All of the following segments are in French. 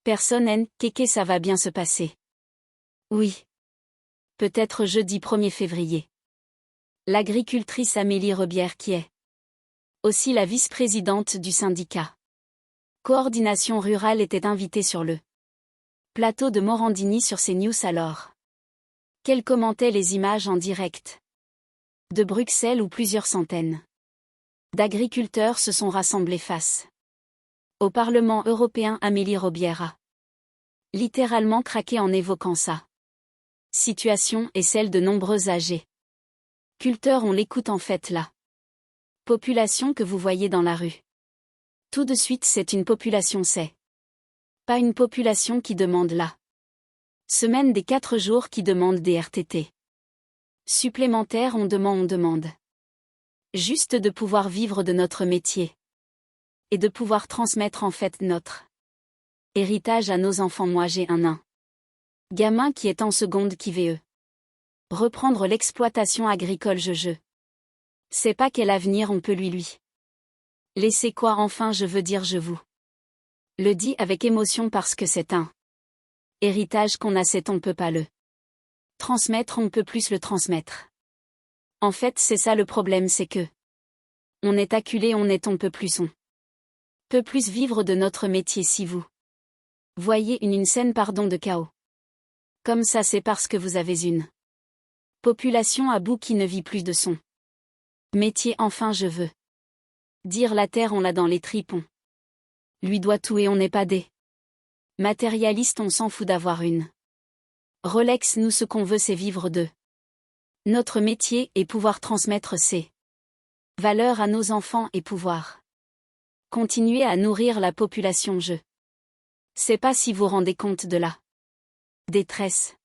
Personne n, kéké ça va bien se passer. Oui. Peut-être jeudi 1er février. L'agricultrice Amélie Rebière qui est aussi la vice-présidente du syndicat Coordination Rurale était invitée sur le plateau de Morandini sur CNews alors qu'elle commentait les images en direct de Bruxelles où plusieurs centaines d'agriculteurs se sont rassemblés face au Parlement européen. Amélie Rebière a littéralement craqué en évoquant sa situation et celle de nombreux âgés culteurs. On l'écoute en fait la population que vous voyez dans la rue. Tout de suite c'est une population, c'est pas une population qui demande la semaine des 4 jours, qui demande des RTT supplémentaires. On demande juste de pouvoir vivre de notre métier et de pouvoir transmettre en fait notre héritage à nos enfants. Moi j'ai un gamin qui est en seconde qui veut reprendre l'exploitation agricole. Je sais pas quel avenir on peut lui laisser quoi. Enfin je veux dire, je vous le dis avec émotion parce que c'est un héritage qu'on a, on peut pas le transmettre, on peut plus le transmettre. En fait c'est ça le problème, c'est que on est acculé, on peut plus vivre de notre métier. Si vous voyez une scène de chaos comme ça, c'est parce que vous avez une population à bout qui ne vit plus de son métier. Enfin je veux dire, la terre on l'a dans les tripes, on lui doit tout et on n'est pas des matérialistes. On s'en fout d'avoir une Rolex. Nous ce qu'on veut c'est vivre de notre métier et pouvoir transmettre ces valeurs à nos enfants et pouvoir continuer à nourrir la population. Je sais pas si vous rendez compte de la détresse.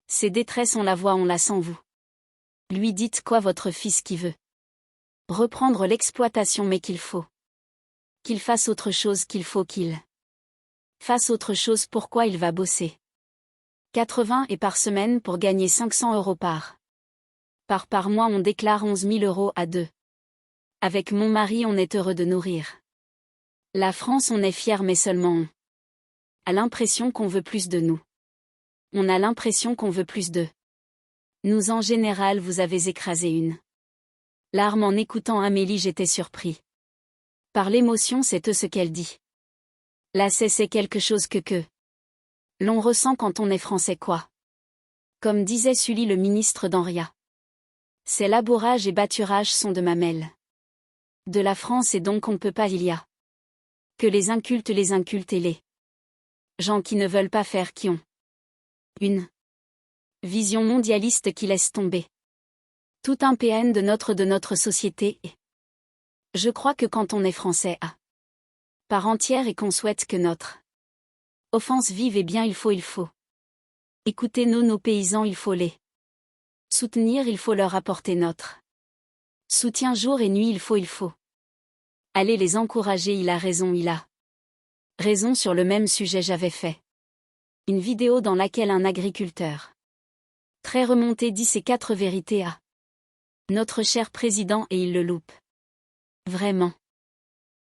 Ces détresses on la voit, on la sent. Vous lui dites quoi, votre fils qui veut reprendre l'exploitation, mais qu'il faut qu'il fasse autre chose, qu'il faut qu'il fasse autre chose. Pourquoi il va bosser 80 et par semaine pour gagner 500 € par mois? On déclare 11 000 € à deux. Avec mon mari on est heureux de nourrir la France, on est fiers, mais seulement on a l'impression qu'on veut plus de nous. On a l'impression qu'on veut plus de nous. En général vous avez écrasé une larme en écoutant Amélie. J'étais surpris par l'émotion, c'est ce qu'elle dit. Là c'est quelque chose que l'on ressent quand on est français quoi. Comme disait Sully, le ministre d'Enria. Ces labourage et bâturage sont de mamelles de la France et donc on peut pas, il y a que les incultes et les gens qui ne veulent pas faire, qui ont une vision mondialiste qui laisse tomber tout un PN de notre société. Et je crois que quand on est français à part entière et qu'on souhaite que notre offense vive, eh bien il faut écouter nos paysans, il faut les soutenir, il faut leur apporter notre soutien jour et nuit, il faut aller les encourager. Il a raison sur le même sujet. J'avais fait une vidéo dans laquelle un agriculteur très remonté dit ces 4 vérités à notre cher président et il le loupe vraiment.